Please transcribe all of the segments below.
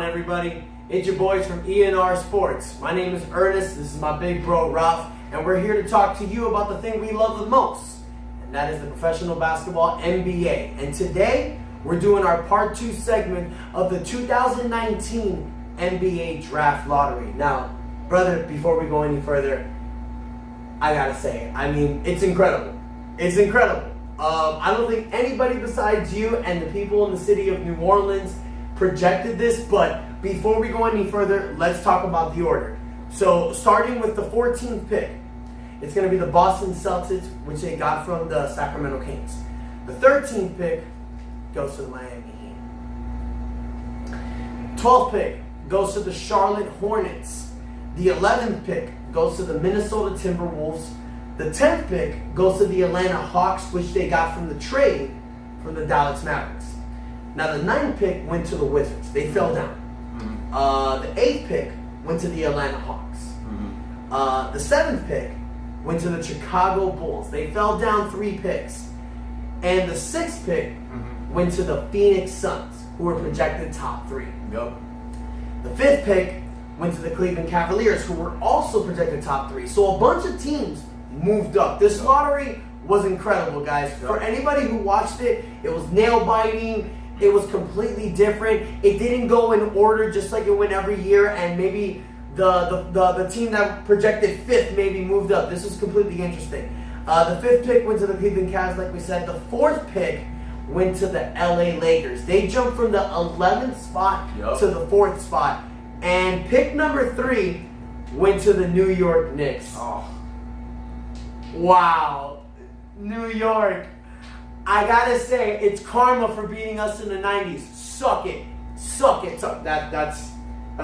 everybody? It's your boys from E&R Sports. My name is Ernest, this is my big bro Ralph, and we're here to talk to you about the thing we love the most, and that is the professional basketball NBA. And today, we're doing our part 2 segment of the 2019 NBA Draft Lottery. Now, brother, before we go any further, I gotta say, it's incredible. It's incredible. I don't think anybody besides you and the people in the city of New Orleans projected this, but before we go any further, let's talk about the order. So, starting with the 14th pick, it's going to be the Boston Celtics, which they got from the Sacramento Kings. The 13th pick goes to the Miami Heat. 12th pick goes to the Charlotte Hornets. The 11th pick goes to the Minnesota Timberwolves. The 10th pick goes to the Atlanta Hawks, which they got from the trade from the Dallas Mavericks. Now, the 9th pick went to the Wizards. They fell down. The 8th pick went to the Atlanta Hawks. The 7th pick went to the Chicago Bulls. They fell down 3 picks. And the 6th pick went to the Phoenix Suns, who were projected top 3. Yep. The 5th pick went to the Cleveland Cavaliers, who were also projected top 3. So a bunch of teams moved up. This lottery was incredible, guys. For anybody who watched it, it was nail-biting. It was completely different. It didn't go in order just like it went every year, and maybe the team that projected 5th maybe moved up. This was completely interesting. The 5th pick went to the Cleveland Cavs, like we said. The 4th pick went to the LA Lakers. They jumped from the 11th spot to the 4th spot. And pick number 3 went to the New York Knicks. Oh. Wow. New York. I gotta say, it's karma for beating us in the 90s. Suck it. Suck it. That's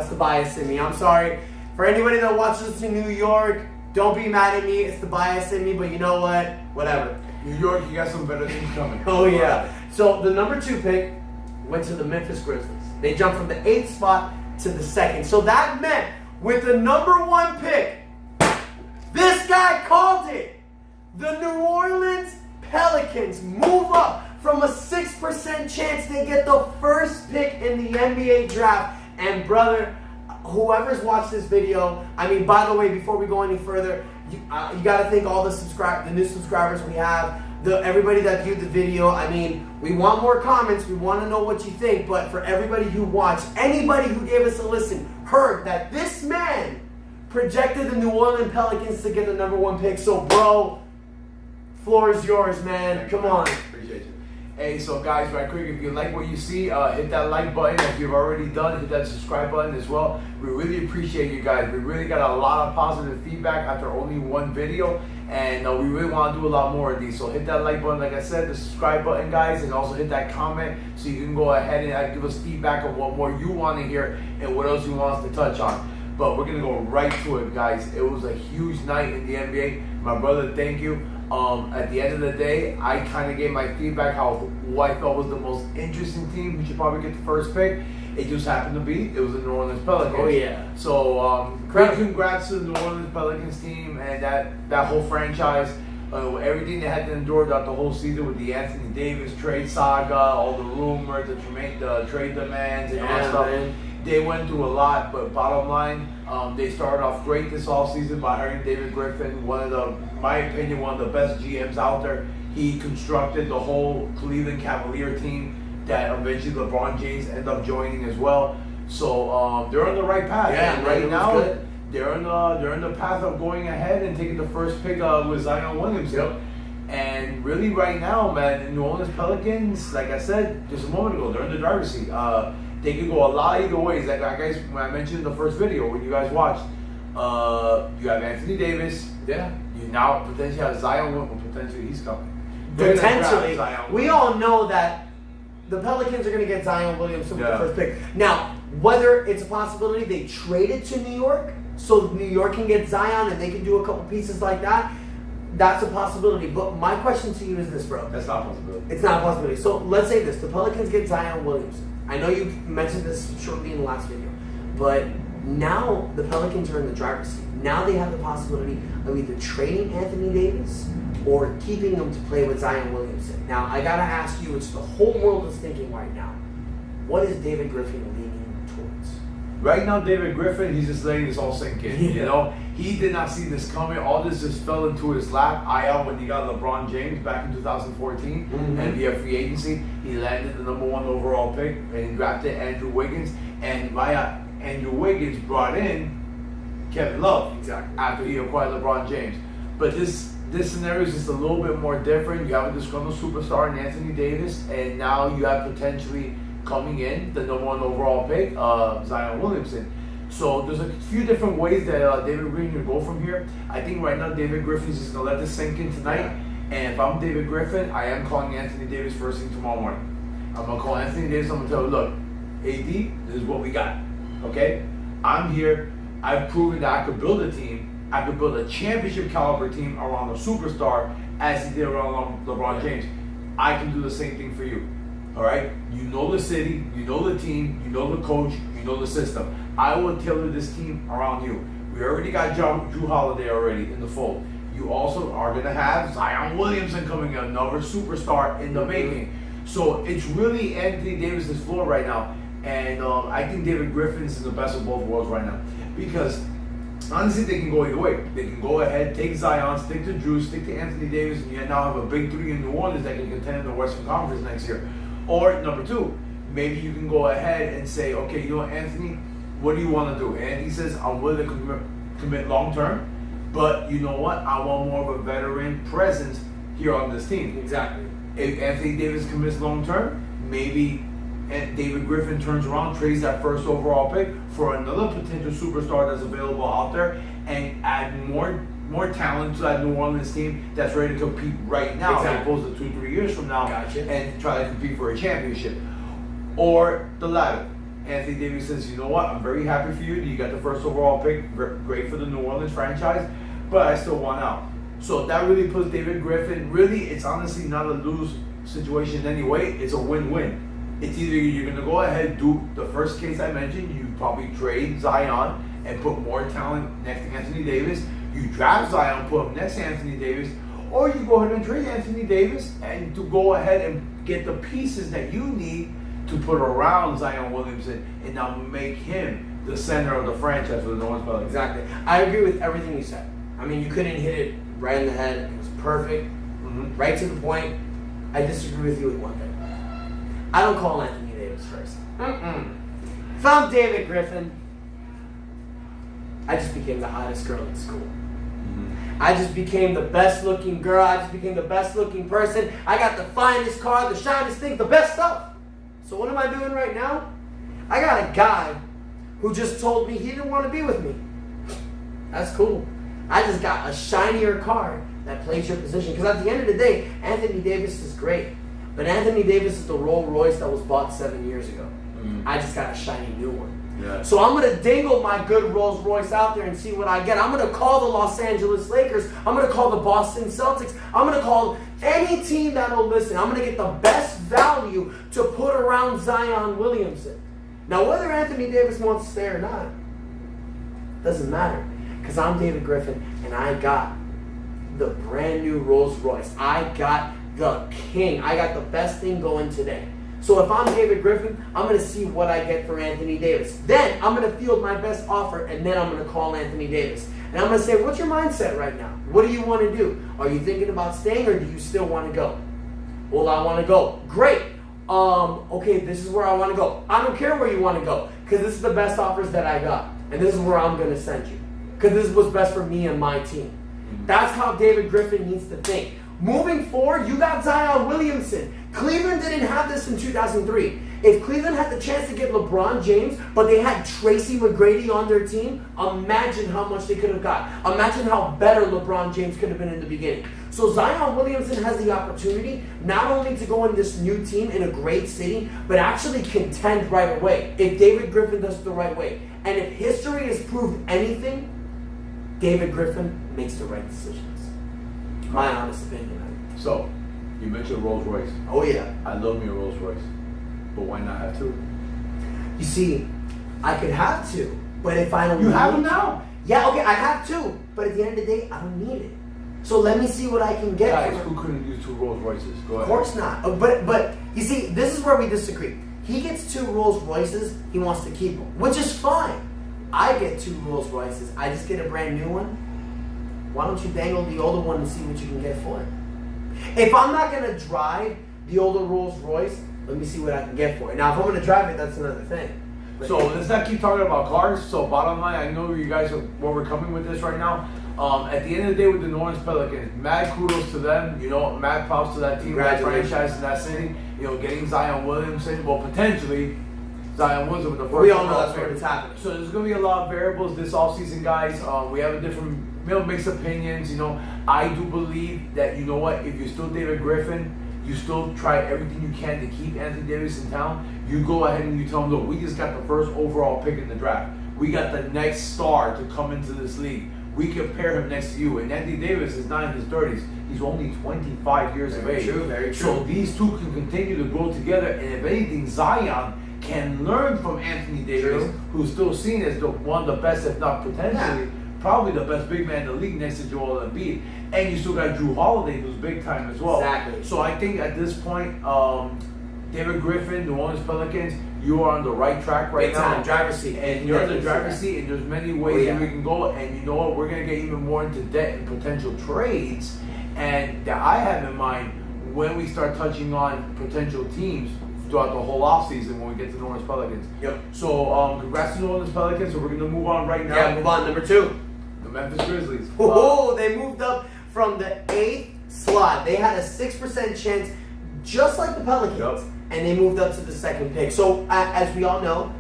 the bias in me. I'm sorry. For anybody that watches us in New York, don't be mad at me. It's the bias in me, but you know what? Whatever. New York, you got some better things coming. Oh, yeah. So, the number 2 pick went to the Memphis Grizzlies. They jumped from the 8th spot to the 2nd. So, that meant with the number 1 pick, this guy called it. The New Orleans Pelicans move up from a 6% chance they get the first pick in the NBA draft. And brother, whoever's watched this video, by the way, before we go any further, you got to thank all the new subscribers we have, everybody that viewed the video. We want more comments. We want to know what you think. But for everybody who watched, anybody who gave us a listen, heard that this man projected the New Orleans Pelicans to get the number 1 pick. So, bro, floor is yours, man. Come on. Appreciate you. Hey, so guys, right quick, if you like what you see, hit that like button. If you've already done, hit that subscribe button as well. We really appreciate you guys. We really got a lot of positive feedback after only 1 video, and we really want to do a lot more of these. So hit that like button, like I said, the subscribe button, guys, and also hit that comment so you can go ahead and give us feedback on what more you want to hear and what else you want us to touch on. But we're going to go right to it, guys. It was a huge night in the NBA. My brother, thank you. At the end of the day, I kind of gave my feedback who I thought was the most interesting team who should probably get the first pick. It just happened to be, it was the New Orleans Pelicans. Oh, yeah. So, great congrats to the New Orleans Pelicans team and that whole franchise. Everything they had to endure throughout the whole season with the Anthony Davis trade saga, all the rumors, the trade demands, and all that stuff. Man. They went through a lot, but bottom line, they started off great this offseason by hiring David Griffin, in my opinion, one of the best GMs out there. He constructed the whole Cleveland Cavalier team that eventually LeBron James ended up joining as well. So they're on the right path. Yeah, and right now they're in the path of going ahead and taking the first pick with Zion Williamson. Yep. And really, right now, man, the New Orleans Pelicans, like I said just a moment ago, they're in the driver's seat. They can go a lot either ways. Like guys, when I mentioned in the first video, when you guys watched, you have Anthony Davis. Yeah. You now potentially have Zion Williamson. Potentially, he's coming. Potentially. We all know that the Pelicans are going to get Zion Williamson with the first pick. Now, whether it's a possibility they trade it to New York so New York can get Zion and they can do a couple pieces like that, that's a possibility. But my question to you is this, bro. That's not a possibility. It's not a possibility. So let's say this. The Pelicans get Zion Williamson. I know you mentioned this shortly in the last video, but now the Pelicans are in the driver's seat. Now they have the possibility of either trading Anthony Davis or keeping him to play with Zion Williamson. Now, I got to ask you, it's the whole world is thinking right now, what is David Griffin leaning towards? Right now, David Griffin, he's just letting this all sink in. Yeah. You know, he did not see this coming. All this just fell into his lap. When he got LeBron James back in 2014, and via free agency, he landed the number 1 overall pick, and he drafted Andrew Wiggins. And via Andrew Wiggins brought in Kevin Love after he acquired LeBron James. But this scenario is just a little bit more different. You have a disgruntled superstar in Anthony Davis, and now you have potentially coming in the number 1 overall pick, Zion Williamson. So there's a few different ways that David Griffin can go from here. I think right now David Griffin's just gonna let this sink in tonight. And if I'm David Griffin, I am calling Anthony Davis first thing tomorrow morning. I'm gonna call Anthony Davis. I'm gonna tell him, look, AD, this is what we got. Okay, I'm here. I've proven that I could build a team. I could build a championship caliber team around a superstar as he did around LeBron James. I can do the same thing for you. All right, you know the city, you know the team, you know the coach, you know the system. I will tailor this team around you. We already got Drew Holiday already in the fold. You also are gonna have Zion Williamson coming in, another superstar in the making. So it's really Anthony Davis's floor right now, and I think David Griffin's in the best of both worlds right now because honestly, they can go either way. They can go ahead, take Zion, stick to Drew, stick to Anthony Davis, and you now have a big 3 in New Orleans that can contend in the Western Conference next year. Or number 2, maybe you can go ahead and say, okay, you know, Anthony, what do you want to do? And he says, I'm willing to commit long term, but you know what? I want more of a veteran presence here on this team. Exactly. If Anthony Davis commits long term, maybe David Griffin turns around, trades that first overall pick for another potential superstar that's available out there, and add more talent to that New Orleans team that's ready to compete right now, as opposed to 2-3 years from now, and try to compete for a championship. Or the latter. Anthony Davis says, you know what, I'm very happy for you. You got the first overall pick, great for the New Orleans franchise, but I still want out. So that really puts David Griffin, really, it's honestly not a lose situation anyway. It's a win-win. It's either you're going to go ahead, do the first case I mentioned, you probably trade Zion and put more talent next to Anthony Davis. You draft Zion, put him next to Anthony Davis, or you go ahead and trade Anthony Davis and to go ahead and get the pieces that you need to put around Zion Williamson and now make him the center of the franchise for the New Orleans Pelicans. Exactly. I agree with everything you said. I mean, you couldn't hit it right in the head. It was perfect, right to the point. I disagree with you with one thing. I don't call Anthony Davis first. If I'm David Griffin, I just became the hottest girl in school. I just became the best looking girl. I just became the best looking person. I got the finest car, the shiniest thing, the best stuff. So what am I doing right now? I got a guy who just told me he didn't want to be with me. That's cool. I just got a shinier car that plays your position. Because at the end of the day, Anthony Davis is great. But Anthony Davis is the Rolls Royce that was bought 7 years ago. I just got a shiny new one. Yeah. So I'm going to dingle my good Rolls Royce out there and see what I get. I'm going to call the Los Angeles Lakers. I'm going to call the Boston Celtics. I'm going to call any team that will listen. I'm going to get the best value to put around Zion Williamson. Now, whether Anthony Davis wants to stay or not, doesn't matter. Because I'm David Griffin, and I got the brand new Rolls Royce. I got the king. I got the best thing going today. So if I'm David Griffin, I'm going to see what I get for Anthony Davis. Then I'm going to field my best offer, and then I'm going to call Anthony Davis. And I'm going to say, what's your mindset right now? What do you want to do? Are you thinking about staying, or do you still want to go? Well, I want to go. Great. Okay, this is where I want to go. I don't care where you want to go, because this is the best offers that I got. And this is where I'm going to send you, because this is what's best for me and my team. That's how David Griffin needs to think. Moving forward, you got Zion Williamson. Cleveland didn't have this in 2003. If Cleveland had the chance to get LeBron James, but they had Tracy McGrady on their team, imagine how much they could have got. Imagine how better LeBron James could have been in the beginning. So Zion Williamson has the opportunity not only to go in this new team in a great city, but actually contend right away if David Griffin does it the right way. And if history has proved anything, David Griffin makes the right decisions. My honest opinion. So, you mentioned Rolls Royce. Oh yeah. I love me a Rolls Royce. But why not have two? You see, I could have two, but if I don't You need have them it- now. Yeah, okay, I have two, but at the end of the day, I don't need it. So let me see what I can get. Guys, for who couldn't use two Rolls Royces? Go ahead. Of course not. But you see, this is where we disagree. He gets 2 Rolls Royces, he wants to keep them, which is fine. I get 2 Rolls Royces, I just get a brand new one. Why don't you dangle the older one and see what you can get for it? If I'm not going to drive the older Rolls Royce, let me see what I can get for it. Now, if I'm going to drive it, that's another thing. But so let's not keep talking about cars. So bottom line, I know where you guys are, where we're coming with this right now. At the end of the day, with the New Orleans Pelicans, mad kudos to them. You know, mad props to that team, that franchise, in that city. You know, getting Zion Williamson, well, potentially Zion Williamson with the first. We all know that's what it's happening. So there's going to be a lot of variables this offseason, guys. We have a different, mixed opinions. You know, I do believe that, you know what, if you're still David Griffin, you still try everything you can to keep Anthony Davis in town. You go ahead and you tell him, look, we just got the first overall pick in the draft. We got the next star to come into this league. We can pair him next to you. And Anthony Davis is not in his 30s. He's only 25 years of age. True, very true. So these two can continue to grow together. And if anything, Zion can learn from Anthony Davis, who's still seen as one of the best, if not potentially, probably the best big man in the league next to Joel Embiid. And you still got Drew Holiday, who's big time as well. Exactly. So I think at this point, David Griffin, New Orleans Pelicans, you are on the right track right now. Big time, driver's seat. And you're in the driver's seat, and there's many ways that we can go. And you know what? We're going to get even more into debt and potential trades. And that I have in mind when we start touching on potential teams throughout the whole offseason when we get to the New Orleans Pelicans. Yep. So congrats to New Orleans Pelicans. So we're going to move on right now. Yeah, move on. Number 2. The Memphis Grizzlies. Oh, they moved up from the 8th slot. They had a 6% chance, just like the Pelicans, and they moved up to the 2nd pick. So, as we all know,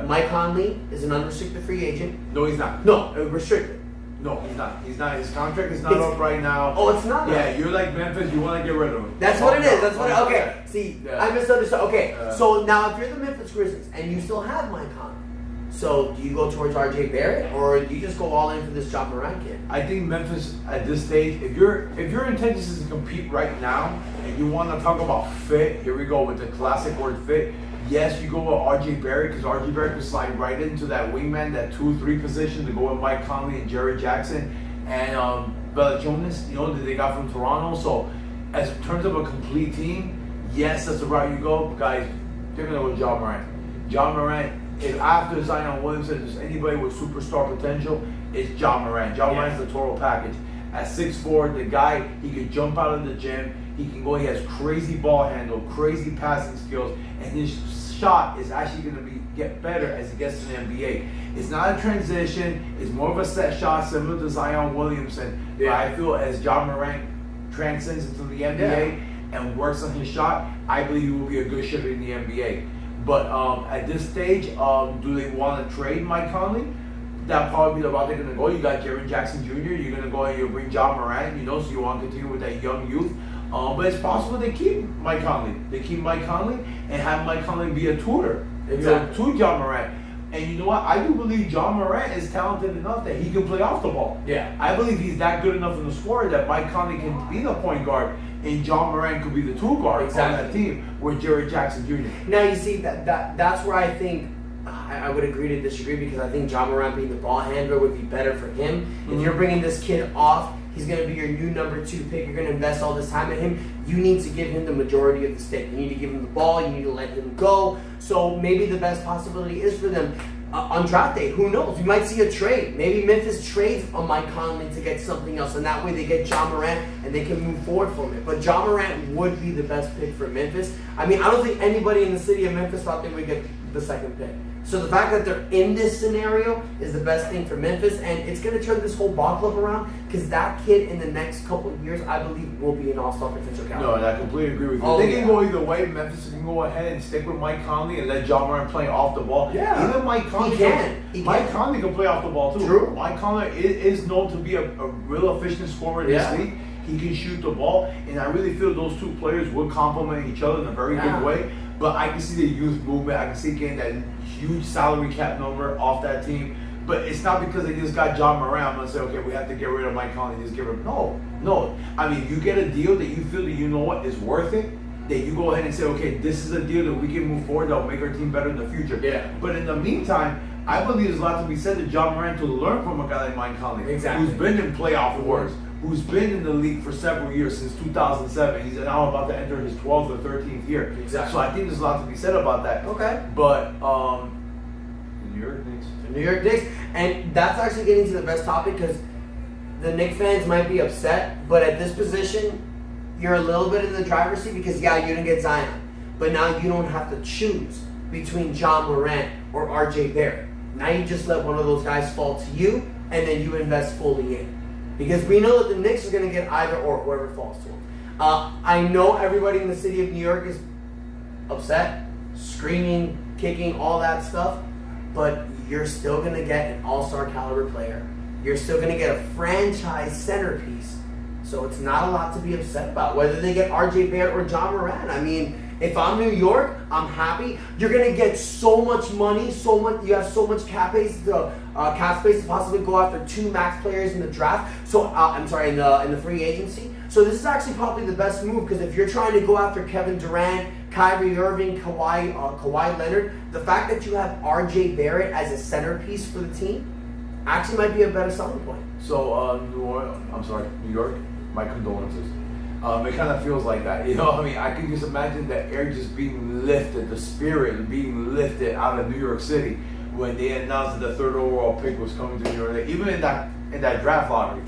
Mike Conley is an unrestricted free agent. No, he's not. No, restricted. No, he's not. He's not. His contract is not up right now. Oh, it's not? Yeah, you're like Memphis. You want to get rid of him. That's what it is. That's what it is. Okay, see, I misunderstood. Okay, so now if you're the Memphis Grizzlies and you still have Mike Conley, so do you go towards R.J. Barrett or do you just go all in for this Ja Morant kid? I think Memphis at this stage, if your intention is to compete right now and you want to talk about fit, here we go with the classic word fit. Yes, you go with R.J. Barrett because R.J. Barrett could slide right into that wingman, that 2-3 position to go with Mike Conley and Jared Jackson and Valanciunas, you know, that they got from Toronto. So, as in terms of a complete team, yes, that's the route you go. But guys, they're gonna go with Ja Morant. Ja Morant. If after Zion Williamson there's anybody with superstar potential, it's Ja Morant. Ja Morant's the total package. At 6'4", the guy, he can jump out of the gym. He can go. He has crazy ball handle, crazy passing skills, and his shot is actually going to get better as he gets to the NBA. It's not a transition. It's more of a set shot, similar to Zion Williamson. Yeah. But I feel as Ja Morant transcends into the NBA and works on his shot, I believe he will be a good shooter in the NBA. But at this stage, do they want to trade Mike Conley? That'll probably be the route they're going to go. You got Jared Jackson Jr. You're going to go and you bring Ja Morant, you know, so you want to continue with that young youth. But it's possible they keep Mike Conley. They keep Mike Conley and have Mike Conley be a tutor to Ja Morant. And you know what? I do believe Ja Morant is talented enough that he can play off the ball. Yeah. I believe he's that good enough in the scorer that Mike Conley can be the point guard and Ja Morant could be the 2 guard on that team with Jared Jackson Jr. Now you see that's where I think I would agree to disagree because I think Ja Morant being the ball handler would be better for him. Mm-hmm. If you're bringing this kid off, he's going to be your new number 2 pick. You're going to invest all this time in him. You need to give him the majority of the stake. You need to give him the ball. You need to let him go. So maybe the best possibility is for them on draft day. Who knows? We might see a trade. Maybe Memphis trades on Mike Conley to get something else, and that way they get Ja Morant and they can move forward from it. But Ja Morant would be the best pick for Memphis. I mean, I don't think anybody in the city of Memphis thought they would get the 2nd pick. So the fact that they're in this scenario is the best thing for Memphis, and it's going to turn this whole ball club around because that kid in the next couple of years, I believe, will be an all-star potential caliber. No, and I completely agree with you. They can go either way. Memphis can go ahead and stick with Mike Conley and let Ja Morant play off the ball. Yeah. Even Mike Conley Mike Conley can play off the ball too. True. Mike Conley is known to be a real efficient scorer in this league. He can shoot the ball, and I really feel those 2 players would complement each other in a very good way. But I can see the youth movement. I can see getting that huge salary cap number off that team. But it's not because they just got Ja Morant. I'm going to say, okay, we have to get rid of Mike Conley. Just get rid of No. I mean, you get a deal that you feel that you know what is worth it, that you go ahead and say, okay, this is a deal that we can move forward that will make our team better in the future. Yeah. But in the meantime, I believe there's a lot to be said to Ja Morant to learn from a guy like Mike Conley, who's been in playoff wars, who's been in the league for several years, since 2007. He's now about to enter his 12th or 13th year. Exactly. So I think there's a lot to be said about that. Okay. But the New York Knicks. The New York Knicks. And that's actually getting to the best topic because the Knicks fans might be upset, but at this position, you're a little bit in the driver's seat because, yeah, you didn't get Zion. But now you don't have to choose between John Morant or RJ Barrett. Now you just let one of those guys fall to you, and then you invest fully in. Because we know that the Knicks are going to get either or, whoever falls to them. I know everybody in the city of New York is upset, screaming, kicking, all that stuff, but you're still going to get an all-star caliber player. You're still going to get a franchise centerpiece. So it's not a lot to be upset about, whether they get RJ Barrett or John Morant. I mean, if I'm New York, I'm happy. You're going to get so much money, you have so much cap space to possibly go after 2 max players in the draft. So in the free agency. So this is actually probably the best move because if you're trying to go after Kevin Durant, Kyrie Irving, Kawhi Leonard, the fact that you have RJ Barrett as a centerpiece for the team actually might be a better selling point. So New York, my condolences. It kind of feels like that, you know. I mean, I can just imagine the air just being lifted, the spirit being lifted out of New York City when they announced that the 3rd overall pick was coming to New York. Even in that draft lottery,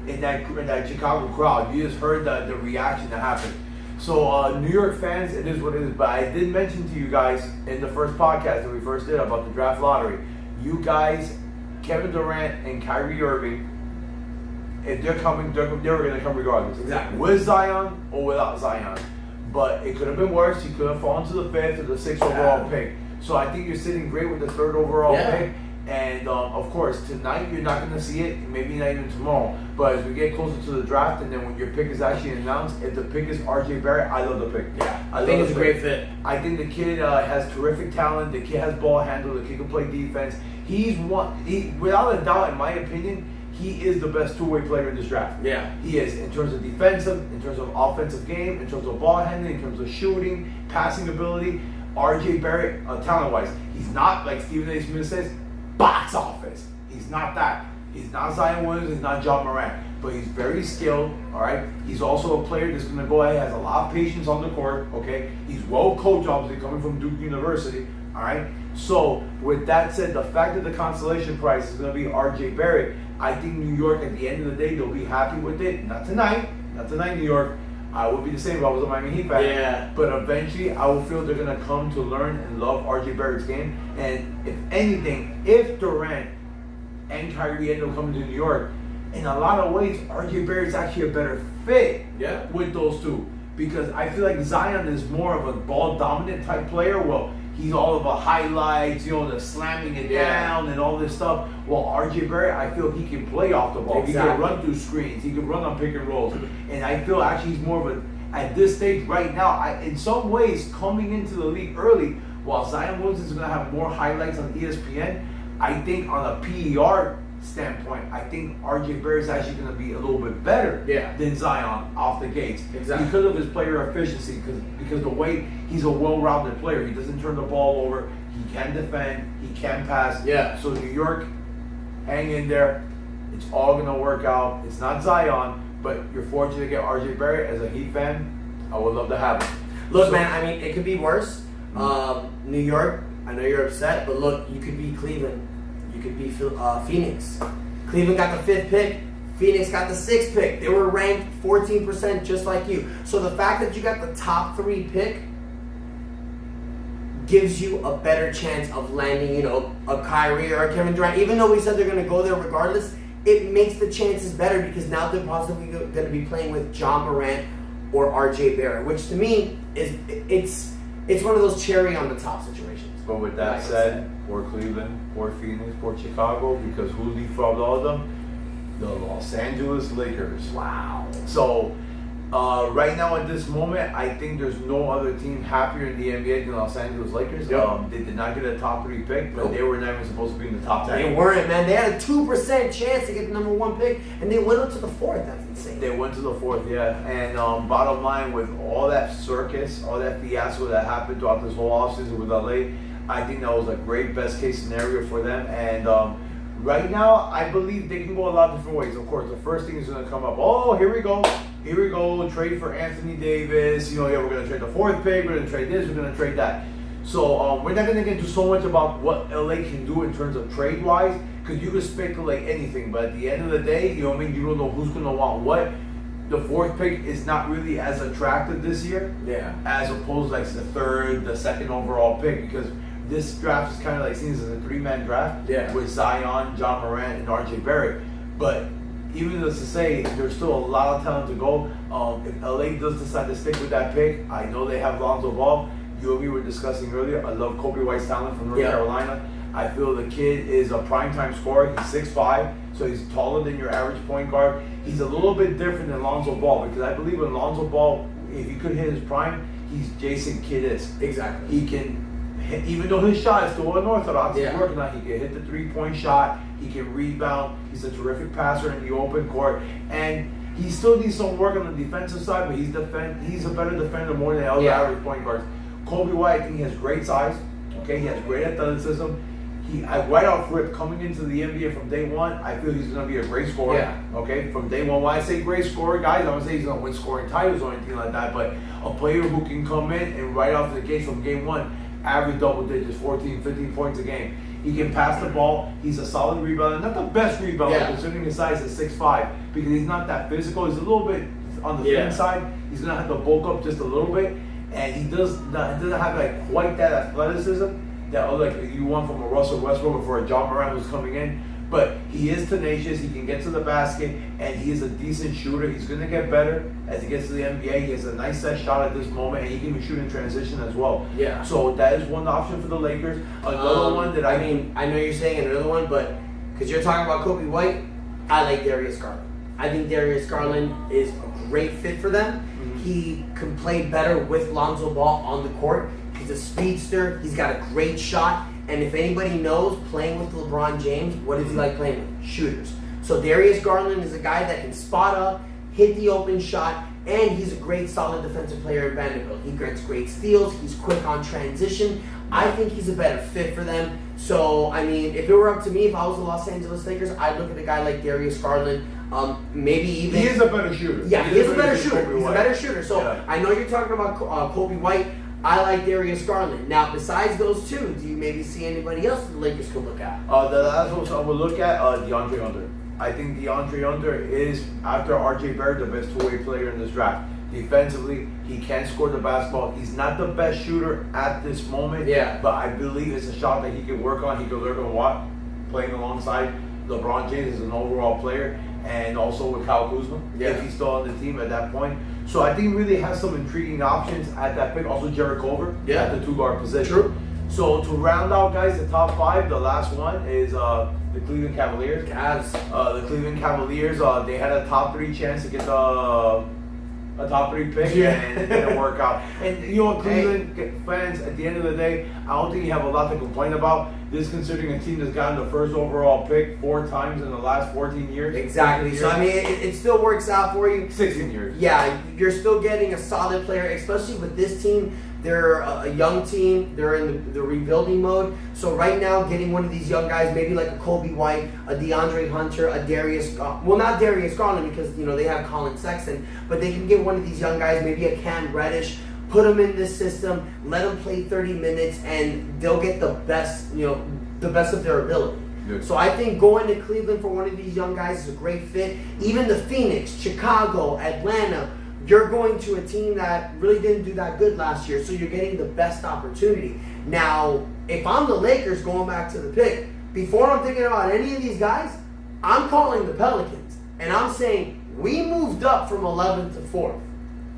in that Chicago crowd, you just heard the reaction that happened. So New York fans, it is what it is. But I did mention to you guys in the first podcast that we first did about the draft lottery, you guys, Kevin Durant and Kyrie Irving, if they're coming, they were going to come regardless. Exactly. With Zion or without Zion. But it could have been worse. He could have fallen to the 5th or the 6th overall pick. So I think you're sitting great with the 3rd overall pick. And of course, tonight you're not going to see it. Maybe not even tomorrow. But as we get closer to the draft and then when your pick is actually announced, if the pick is RJ Barrett, I love the pick. Yeah, I think it's a great fit. I think the kid has terrific talent. The kid has ball handle. The kid can play defense. Without a doubt, in my opinion, he is the best two-way player in this draft. Yeah. He is, in terms of defensive, in terms of offensive game, in terms of ball handling, in terms of shooting, passing ability. RJ Barrett, talent-wise, he's not, like Stephen A. Smith says, box office. He's not that. He's not Zion Williams, he's not John Morant. But he's very skilled, all right? He's also a player that's going to go ahead, has a lot of patience on the court, okay? He's well coached, obviously, coming from Duke University, all right? So, with that said, the fact that the consolation prize is going to be RJ Barrett, I think New York, at the end of the day, they'll be happy with it. Not tonight, New York. I would be the same if I was a Miami Heat fan. Yeah. But eventually, I will feel they're going to come to learn and love RJ Barrett's game. And if anything, if Durant and Kyrie end up coming to New York, in a lot of ways, RJ Barrett's actually a better fit with those two. Because I feel like Zion is more of a ball-dominant type player. Well, he's all about highlights, the slamming it down and all this stuff. Well, RJ Barrett, I feel he can play off the ball. Exactly. He can run through screens. He can run on pick and rolls. And I feel actually he's more of at this stage right now, in some ways, coming into the league early, while Zion Williams is going to have more highlights on ESPN, I think on a PER standpoint, I think RJ Barrett is actually going to be a little bit better than Zion off the gates. Exactly. Because of his player efficiency, because the way he's a well-rounded player. He doesn't turn the ball over. He can defend. He can pass. Yeah. So New York, hang in there. It's all going to work out. It's not Zion, but you're fortunate to get RJ Barrett. As a Heat fan, I would love to have him. Look, man, I mean, it could be worse. New York, I know you're upset, but look, you could be Cleveland. You could be Phoenix. Cleveland got the 5th pick. Phoenix got the 6th pick. They were ranked 14% just like you. So the fact that you got the top 3 pick gives you a better chance of landing, a Kyrie or a Kevin Durant. Even though we said they're going to go there regardless, it makes the chances better because now they're possibly going to be playing with John Morant or RJ Barrett, which to me is it's one of those cherry on the top situations. But with that said, for Cleveland, for Phoenix, for Chicago, because who leapfrogged all of them? The Los Angeles Lakers. Wow. So, right now at this moment, I think there's no other team happier in the NBA than the Los Angeles Lakers. Yep. They did not get a top 3 pick, but they were not even supposed to be in the top 10. They weren't, man. They had a 2% chance to get the number 1 pick, and they went up to the 4th. That's insane. They went to the 4th, yeah. And bottom line, with all that circus, all that fiasco that happened throughout this whole offseason with LA, I think that was a great best case scenario for them. And Right now, I believe they can go a lot of different ways. Of course, the first thing is going to come up. Oh, here we go. Trade for Anthony Davis. We're going to trade the 4th pick. We're going to trade this. We're going to trade that. So we're not going to get into so much about what LA can do in terms of trade wise, because you can speculate anything. But at the end of the day, you don't know who's going to want what. The 4th pick is not really as attractive this year, as opposed to like the 3rd, the 2nd overall pick, because this draft is kind of like seen as a 3-man draft with Zion, John Morant, and RJ Barrett. But even as to say, there's still a lot of talent to go. If LA does decide to stick with that pick, I know they have Lonzo Ball. You and me were discussing earlier. I love Kobe White's talent from North Carolina. I feel the kid is a primetime scorer. He's 6'5", so he's taller than your average point guard. He's a little bit different than Lonzo Ball, because I believe when Lonzo Ball, if he could hit his prime, he's Jason Kidd. Exactly. He can, even though his shot is still unorthodox, he's working on. He can hit the 3-point shot. He can rebound. He's a terrific passer in the open court, and he still needs some work on the defensive side. But he's a better defender more than other average point guards. Kobe White, I think he has great size. Okay, he has great athleticism. Right off rip, coming into the NBA from day one, I feel he's going to be a great scorer. Okay, from day one. When I say great scorer, guys, I'm going to say he's going to win scoring titles or anything like that. But a player who can come in and right off the gate from game one, average double digits, 14, 15 points a game. He can pass the ball. He's a solid rebounder. Not the best rebounder, considering his size is 6'5", because he's not that physical. He's a little bit on the thin side. He's going to have to bulk up just a little bit. And he doesn't have like quite that athleticism that like you want from a Russell Westbrook or for a John Morant who's coming in. But he is tenacious. He can get to the basket, and he is a decent shooter. He's going to get better as he gets to the NBA. He has a nice set shot at this moment, and he can shoot in transition as well. So that is one option for the Lakers. Another one that I know you're saying another one, but because you're talking about Kobe White, I like Darius Garland. I think Darius Garland is a great fit for them. He can play better with Lonzo Ball on the court. He's a speedster. He's got a great shot. And if anybody knows, playing with LeBron James, what does he like playing with? Shooters. So Darius Garland is a guy that can spot up, hit the open shot, and he's a great solid defensive player at Vanderbilt. He gets great steals. He's quick on transition. I think he's a better fit for them. So, I mean, if it were up to me, if I was the Los Angeles Lakers, I'd look at a guy like Darius Garland. Maybe even... He is a better shooter. Yeah, he is a better shooter. He's a better shooter. So, I know you're talking about Kobe White. I like Darius Garland. Now, besides those two, do you maybe see anybody else the Lakers could look at? The last one I would look at, DeAndre Hunter. I think DeAndre Hunter is, after RJ Barrett, the best two-way player in this draft. Defensively, he can score the basketball. He's not the best shooter at this moment, but I believe it's a shot that he can work on. He can learn on playing alongside LeBron James as an overall player, and also with Kyle Kuzma, if he's still on the team at that point. So I think he really has some intriguing options at that pick. Also, Jared Culver at the 2-guard position. True. So to round out, guys, the top 5, the last one is the Cleveland Cavaliers. Cavs. The Cleveland Cavaliers, they had a top 3 chance to get a top 3 pick, and it didn't work out. And you know what, Cleveland fans, at the end of the day, I don't think you have a lot to complain about. This considering a team that's gotten the first overall pick 4 times in the last 14 years. Exactly. So, I mean, it still works out for you. 16 years. Yeah, you're still getting a solid player, especially with this team. They're a young team. They're in the rebuilding mode. So right now, getting one of these young guys, maybe like a Kobe White, a DeAndre Hunter, a Darius, well, not Darius Garland because, you know, they have Colin Sexton, but they can get one of these young guys, maybe a Cam Reddish, put them in this system, let them play 30 minutes, and they'll get the best, you know, the best of their ability. So I think going to Cleveland for one of these young guys is a great fit. Even the Phoenix, Chicago, Atlanta, you're going to a team that really didn't do that good last year, so you're getting the best opportunity. Now, if I'm the Lakers going back to the pick, before I'm thinking about any of these guys, I'm calling the Pelicans. And I'm saying, we moved up from 11th to 4th.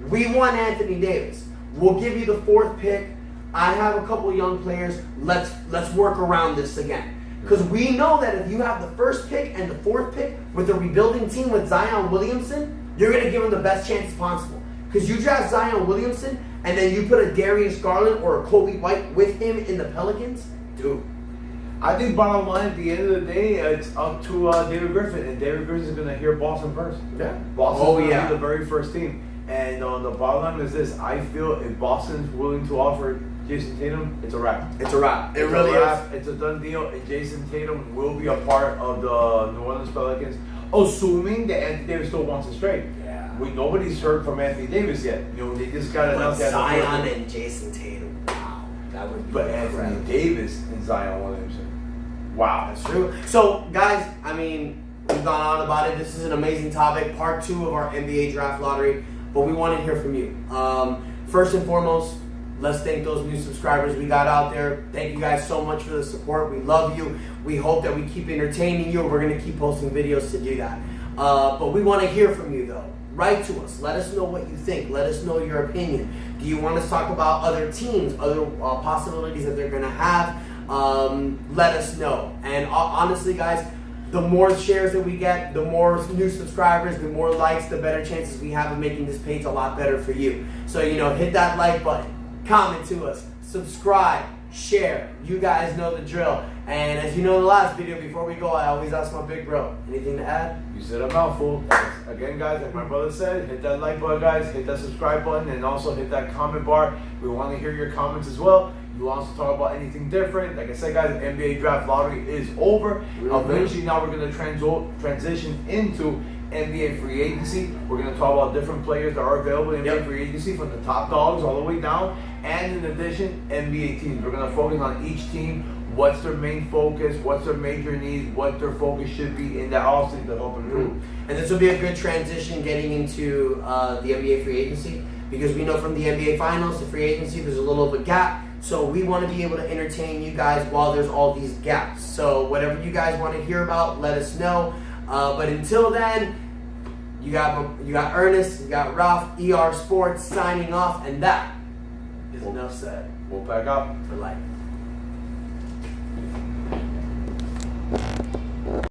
We won Anthony Davis. We'll give you the 4th pick. I have a couple young players. Let's work around this again. Because we know that if you have the 1st pick and the 4th pick with a rebuilding team with Zion Williamson, you're going to give them the best chance possible. Because you draft Zion Williamson and then you put a Darius Garland or a Kobe White with him in the Pelicans, dude. I think bottom line, at the end of the day, it's up to David Griffin. And David Griffin is going to hear Boston first. Boston's going to be the very first team. And the bottom line is this. I feel if Boston's willing to offer Jason Tatum, it's a wrap. It's a wrap. It It's really a wrap. is. It's a done deal. And Jason Tatum will be a part of the New Orleans Pelicans, assuming that Anthony Davis still wants to trade. Yeah. Nobody's heard from Anthony Davis yet. They just got But announced that. Zion and Jason Tatum. Wow. That would be But Anthony incredible. Davis and Zion Williamson. Wow. That's true. So, guys, I mean, we've gone on about it. This is an amazing topic, part 2 of our NBA draft lottery. But we want to hear from you. First and foremost, let's thank those new subscribers we got out there. Thank you guys so much for the support. We love you. We hope that we keep entertaining you. We're going to keep posting videos to do that. But we want to hear from you, though. Write to us. Let us know what you think. Let us know your opinion. Do you want us to talk about other teams, other possibilities that they're going to have? Let us know. And honestly, guys, the more shares that we get, the more new subscribers, the more likes, the better chances we have of making this page a lot better for you. So, hit that like button, comment to us, subscribe, share. You guys know the drill. And as you know in the last video, before we go, I always ask my big bro, anything to add? You said a mouthful. Again, guys, like my brother said, hit that like button, guys. Hit that subscribe button, and also hit that comment bar. We want to hear your comments as well. You want us to talk about anything different? Like I said, guys, the NBA draft lottery is over. Eventually, now we're going to transition into NBA free agency. We're going to talk about different players that are available in NBA free agency, from the top dogs all the way down. And in addition, NBA teams. We're going to focus on each team. What's their main focus? What's their major needs? What their focus should be in that offseason to help improve. And this will be a good transition getting into the NBA free agency, because we know from the NBA finals to free agency there's a little of a gap. So we want to be able to entertain you guys while there's all these gaps. So whatever you guys want to hear about, let us know. But until then, you got Ernest, you got Ralph, ER Sports signing off, and that is enough said. We'll pack up For life.